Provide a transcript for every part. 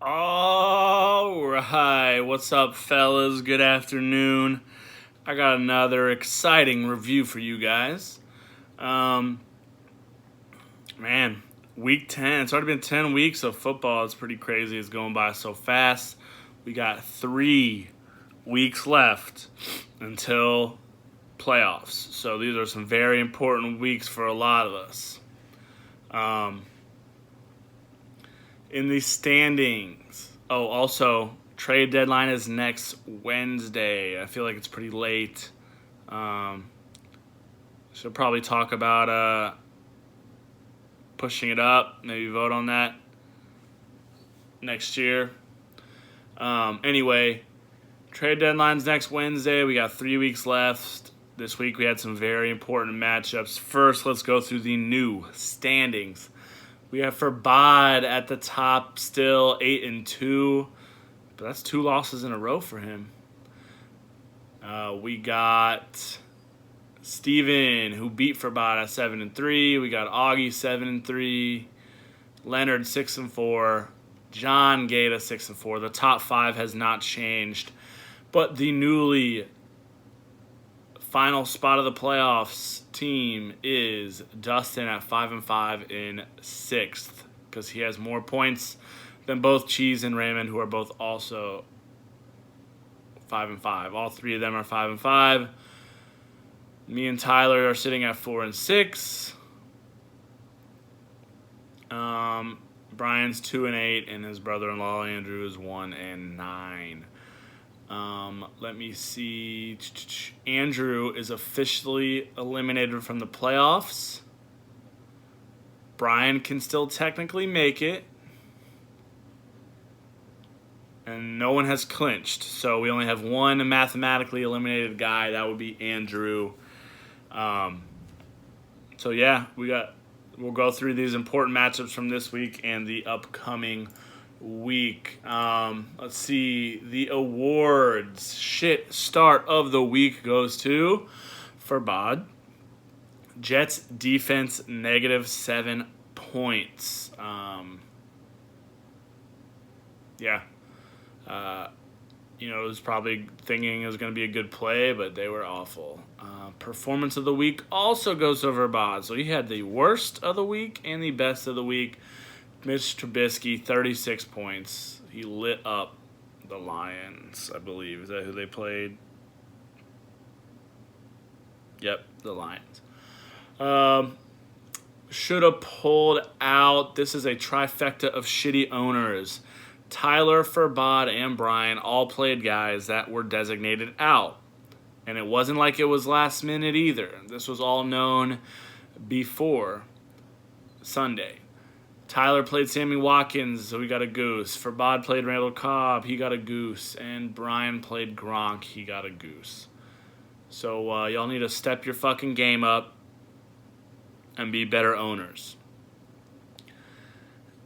All right, what's up, fellas? Good afternoon. I got another exciting review for you guys. Man, week 10. It's already been 10 weeks of football. It's pretty crazy. It's going by so fast. We got 3 weeks left until playoffs. So these are some very important weeks for a lot of us. In the standings. Oh, also, trade deadline is next Wednesday. I feel like it's pretty late. Should probably talk about pushing it up. Maybe vote on that next year. Anyway, trade deadline's next Wednesday. We got 3 weeks left. This week we had some very important matchups. First, let's go through the new standings. We have Forbad at the top still, 8-2, but that's 2 losses in a row for him. We got Steven, who beat Forbad at 7-3. We got Augie 7-3, Leonard 6-4, John Gata 6-4. The top 5 has not changed, but the newly final spot of the playoffs team is Dustin at 5-5 in 6th because he has more points than both Cheese and Raymond, who are both also 5-5. All 3 of them are 5-5. Me and Tyler are sitting at 4-6. Brian's 2-8, and his brother-in-law Andrew is 1-9. Let me see. Andrew is officially eliminated from the playoffs. Brian can still technically make it. And no one has clinched. So we only have one mathematically eliminated guy. That would be Andrew. So yeah, we'll go through these important matchups from this week and the upcoming week. Let's see. The awards. Start of the week goes to Forbad. Jets defense -7 points. It was probably thinking it was going to be a good play, but they were awful. Performance of the week also goes to Forbad. So he had the worst of the week and the best of the week. Mitch Trubisky, 36 points. He lit up the Lions, I believe. Is that who they played? Yep, the Lions. Should have pulled out. This is a trifecta of shitty owners. Tyler, Forbad, and Brian all played guys that were designated out. And it wasn't like it was last minute either. This was all known before Sunday. Tyler played Sammy Watkins, so he got a goose. Forbad played Randall Cobb, he got a goose. And Brian played Gronk, he got a goose. So y'all need to step your fucking game up and be better owners.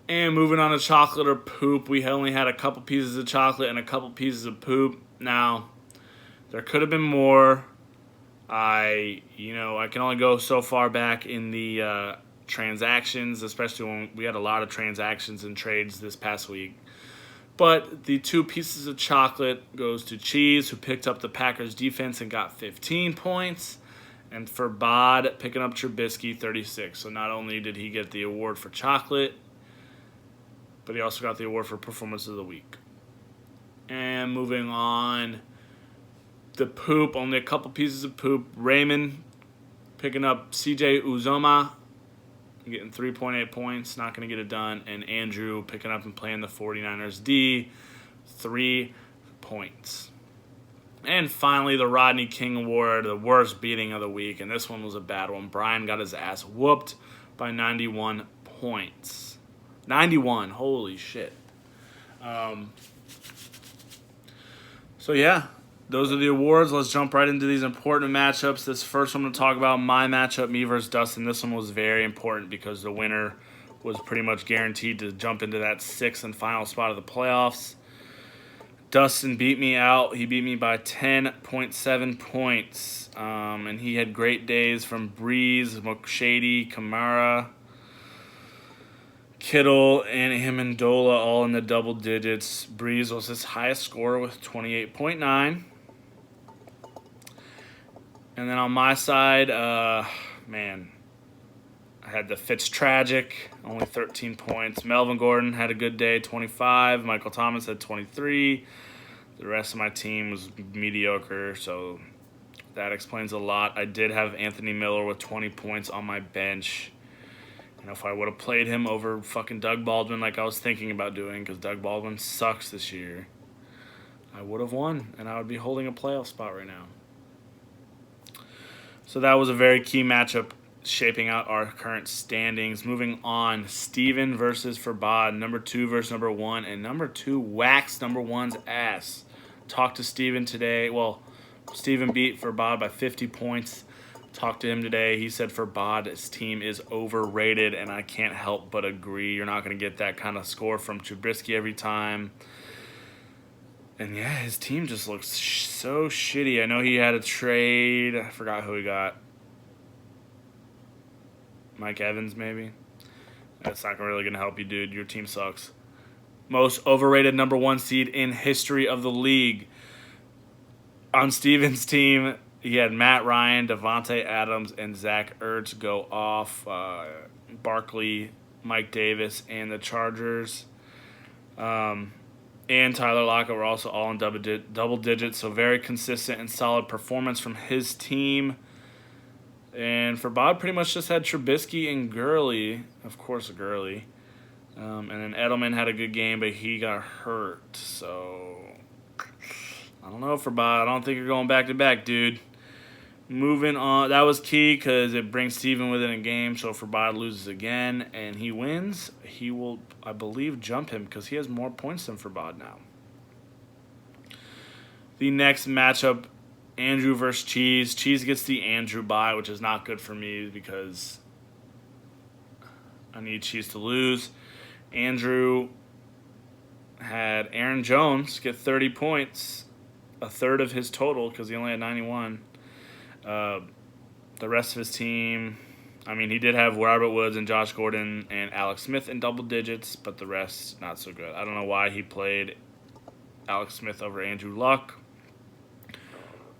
And moving on to chocolate or poop, we only had a couple pieces of chocolate and a couple pieces of poop. Now, there could have been more. I can only go so far back in the transactions, especially when we had a lot of transactions and trades this past week. But the 2 pieces of chocolate goes to Cheese, who picked up the Packers defense and got 15 points. And Forbad picking up Trubisky, 36. So not only did he get the award for chocolate, but he also got the award for performance of the week. And moving on, the poop, only a couple pieces of poop. Raymond picking up CJ Uzoma, getting 3.8 points, not going to get it done. And Andrew picking up and playing the 49ers D, 3 points. And finally, the Rodney King Award, the worst beating of the week. And this one was a bad one. Brian got his ass whooped by 91 points. 91, holy shit. So yeah, those are the awards. Let's jump right into these important matchups. This first one I'm going to talk about, my matchup, me versus Dustin. This one was very important because the winner was pretty much guaranteed to jump into that 6th and final spot of the playoffs. Dustin beat me out. He beat me by 10.7 points. And he had great days from Breeze, McShady, Kamara, Kittle and Amendola all in the double digits. Breeze was his highest score with 28.9. And then on my side, man, I had the Fitztragic, only 13 points. Melvin Gordon had a good day, 25. Michael Thomas had 23. The rest of my team was mediocre, so that explains a lot. I did have Anthony Miller with 20 points on my bench. And if I would have played him over fucking Doug Baldwin like I was thinking about doing, because Doug Baldwin sucks this year, I would have won, and I would be holding a playoff spot right now. So that was a very key matchup shaping out our current standings. Moving on, Steven versus Forbad, number 2 versus number 1, and number 2 waxed number 1's ass. Talked to Steven today. Well, Steven beat Forbad by 50 points. Talked to him today. He said Forbad's team is overrated, and I can't help but agree. You're not going to get that kind of score from Trubisky every time. And yeah, his team just looks so shitty. I know he had a trade. I forgot who he got. Mike Evans, maybe? That's not really going to help you, dude. Your team sucks. Most overrated number 1 seed in history of the league. On Steven's team, he had Matt Ryan, Devontae Adams, and Zach Ertz go off. Barkley, Mike Davis, and the Chargers. And Tyler Lockett were also all in double digits. So very consistent and solid performance from his team. And Forbad pretty much just had Trubisky and Gurley. Of course, Gurley. And then Edelman had a good game, but he got hurt. So, I don't know, Forbad. I don't think you're going back-to-back, dude. Moving on. That was key because it brings Steven within a game. So, if Forbad loses again and he wins, he will, I believe, jump him because he has more points than Forbad now. The next matchup, Andrew versus Cheese. Cheese gets the Andrew bye, which is not good for me because I need Cheese to lose. Andrew had Aaron Jones get 30 points, a third of his total because he only had 91. The rest of his team, I mean, he did have Robert Woods and Josh Gordon and Alex Smith in double digits, but the rest, not so good. I don't know why he played Alex Smith over Andrew Luck.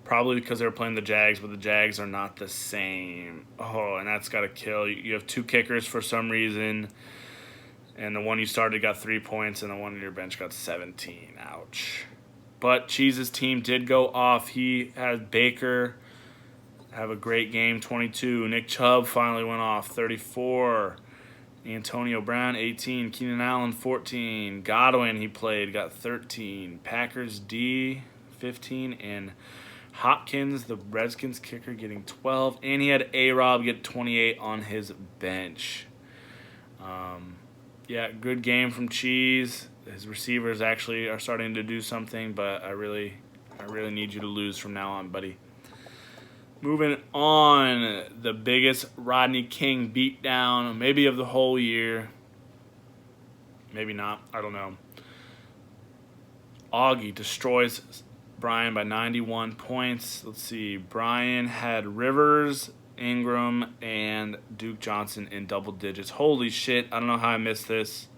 Probably because they were playing the Jags, but the Jags are not the same. Oh, and that's got to kill. You have 2 kickers for some reason, and the one you started got 3 points, and the one on your bench got 17. Ouch. But Cheese's team did go off. He had Baker have a great game, 22. Nick Chubb finally went off, 34. Antonio Brown, 18. Keenan Allen, 14. Godwin, he played, got 13. Packers D, 15. And Hopkins, the Redskins kicker, getting 12. And he had A-Rob get 28 on his bench. Yeah, good game from Cheese. His receivers actually are starting to do something, but I really need you to lose from now on, buddy. Moving on, the biggest Rodney King beatdown, maybe of the whole year. Maybe not. I don't know. Augie destroys Brian by 91 points. Let's see. Brian had Rivers, Ingram, and Duke Johnson in double digits. Holy shit. I don't know how I missed this.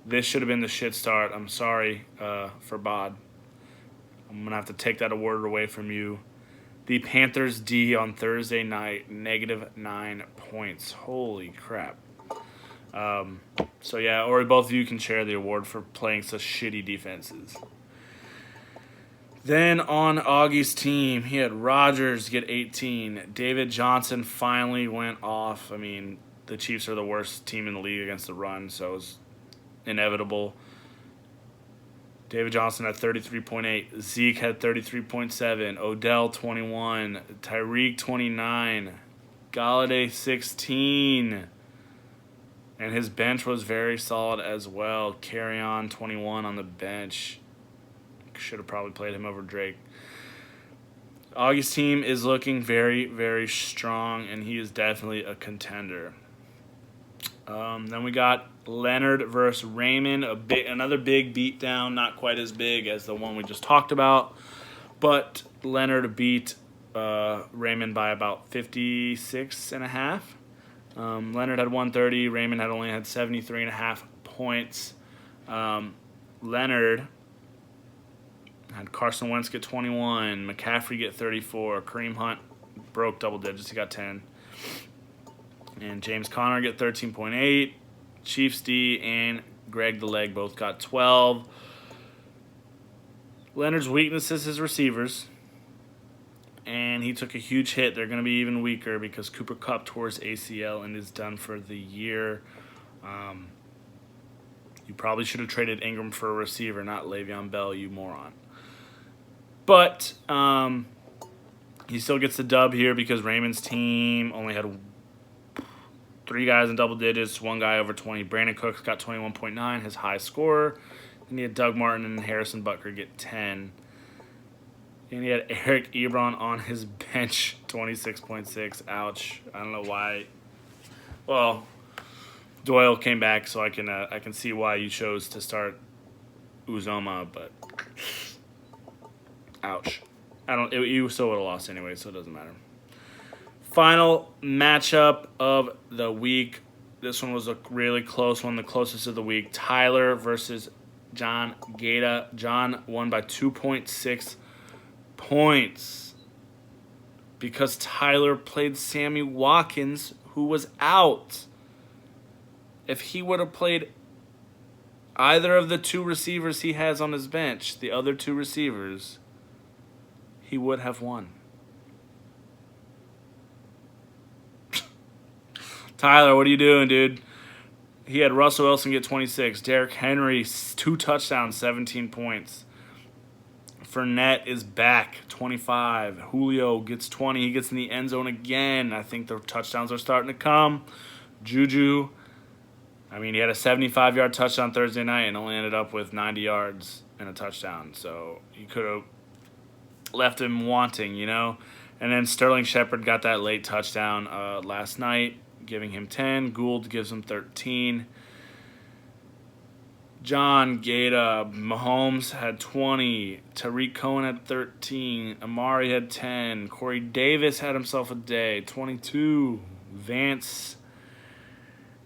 This should have been the shit start. I'm sorry for Bod. I'm going to have to take that award away from you. The Panthers D on Thursday night, -9 points. Holy crap. So, yeah, or both of you can share the award for playing such shitty defenses. Then on Augie's team, he had Rodgers get 18. David Johnson finally went off. I mean, the Chiefs are the worst team in the league against the run, so it was inevitable. David Johnson had 33.8. Zeke had 33.7. Odell, 21. Tyreek, 29. Galladay, 16. And his bench was very solid as well. Carry-on, 21 on the bench. Should have probably played him over Drake. Augie's team is looking very, very strong, and he is definitely a contender. Then we got Leonard versus Raymond, another big beatdown, not quite as big as the one we just talked about, but Leonard beat Raymond by about 56.5. Leonard had 130. Raymond only had 73.5 points. Leonard had Carson Wentz get 21. McCaffrey get 34. Kareem Hunt broke double digits. He got 10. And James Conner get 13.8. Chiefs D and Greg the Leg both got 12. Leonard's weakness is his receivers. And he took a huge hit. They're going to be even weaker because Cooper Kupp tore his ACL and is done for the year. You probably should have traded Ingram for a receiver, not Le'Veon Bell, you moron. But he still gets the dub here because Raymond's team only had 3 guys in double digits, 1 guy over 20. Brandon Cooks got 21.9, his high scorer. And he had Doug Martin and Harrison Butker get 10. And he had Eric Ebron on his bench, 26.6. Ouch. I don't know why. Well, Doyle came back, so I can see why you chose to start Uzoma, but ouch. You still would have lost anyway, so it doesn't matter. Final matchup of the week. This one was a really close one, the closest of the week. Tyler versus John Gata. John won by 2.6 points because Tyler played Sammy Watkins, who was out. If he would have played either of the 2 receivers he has on his bench, the other 2 receivers, he would have won. Tyler, what are you doing, dude? He had Russell Wilson get 26. Derrick Henry, 2 touchdowns, 17 points. Fournette is back, 25. Julio gets 20. He gets in the end zone again. I think the touchdowns are starting to come. Juju, he had a 75-yard touchdown Thursday night and only ended up with 90 yards and a touchdown. So you could have left him wanting, And then Sterling Shepard got that late touchdown last night, giving him 10. Gould gives him 13. John Gata, Mahomes had 20. Tariq Cohen had 13. Amari had 10. Corey Davis had himself a day, 22. Vance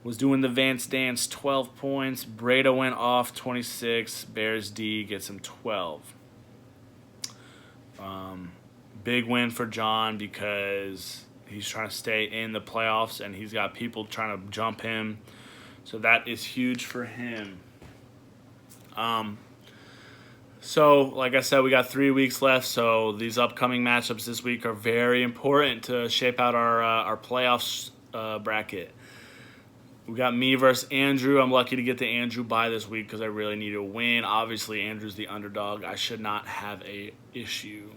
was doing the Vance dance, 12 points. Breda went off, 26. Bears D gets him 12. Big win for John because he's trying to stay in the playoffs and he's got people trying to jump him. So that is huge for him. So, like I said, we got 3 weeks left, so these upcoming matchups this week are very important to shape out our playoffs bracket. We got me versus Andrew. I'm lucky to get the Andrew bye this week because I really need a win. Obviously, Andrew's the underdog. I should not have a issue.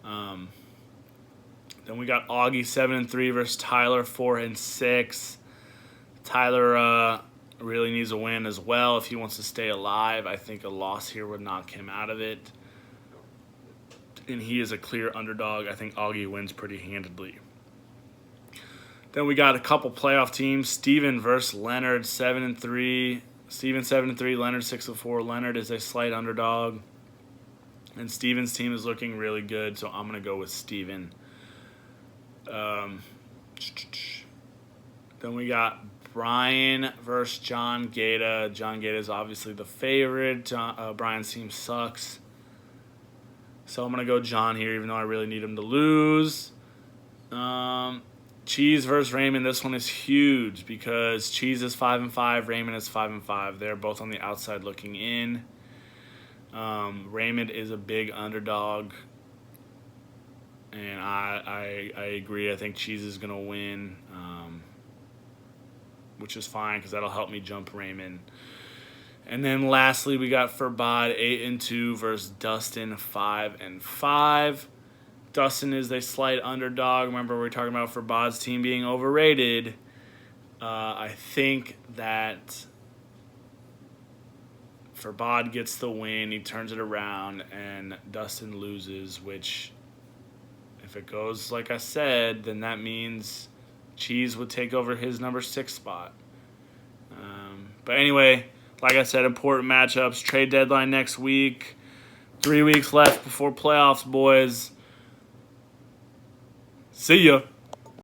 Then we got Augie 7-3 versus Tyler 4-6. Tyler really needs a win as well if he wants to stay alive. I think a loss here would knock him out of it. And he is a clear underdog. I think Augie wins pretty handedly. Then we got a couple playoff teams. Steven versus Leonard, 7-3. Steven 7-3, Leonard 6-4. Leonard is a slight underdog. And Steven's team is looking really good, so I'm going to go with Steven. Then we got Brian versus John Gata. John Gata is obviously the favorite. Brian's team sucks. So I'm going to go John here, even though I really need him to lose. Cheese versus Raymond. This one is huge because Cheese is 5-5. Raymond is 5-5. They're both on the outside looking in. Raymond is a big underdog. And I agree. I think Cheese is going to win. Which is fine because that'll help me jump Raymond. And then lastly, we got Furbod 8-2 versus Dustin 5-5. Dustin is a slight underdog. Remember, we were talking about Furbod's team being overrated. I think that Furbod gets the win. He turns it around, and Dustin loses, which, if it goes like I said, then that means Cheese would take over his number 6 spot. But anyway, like I said, important matchups. Trade deadline next week. 3 weeks left before playoffs, boys. See ya.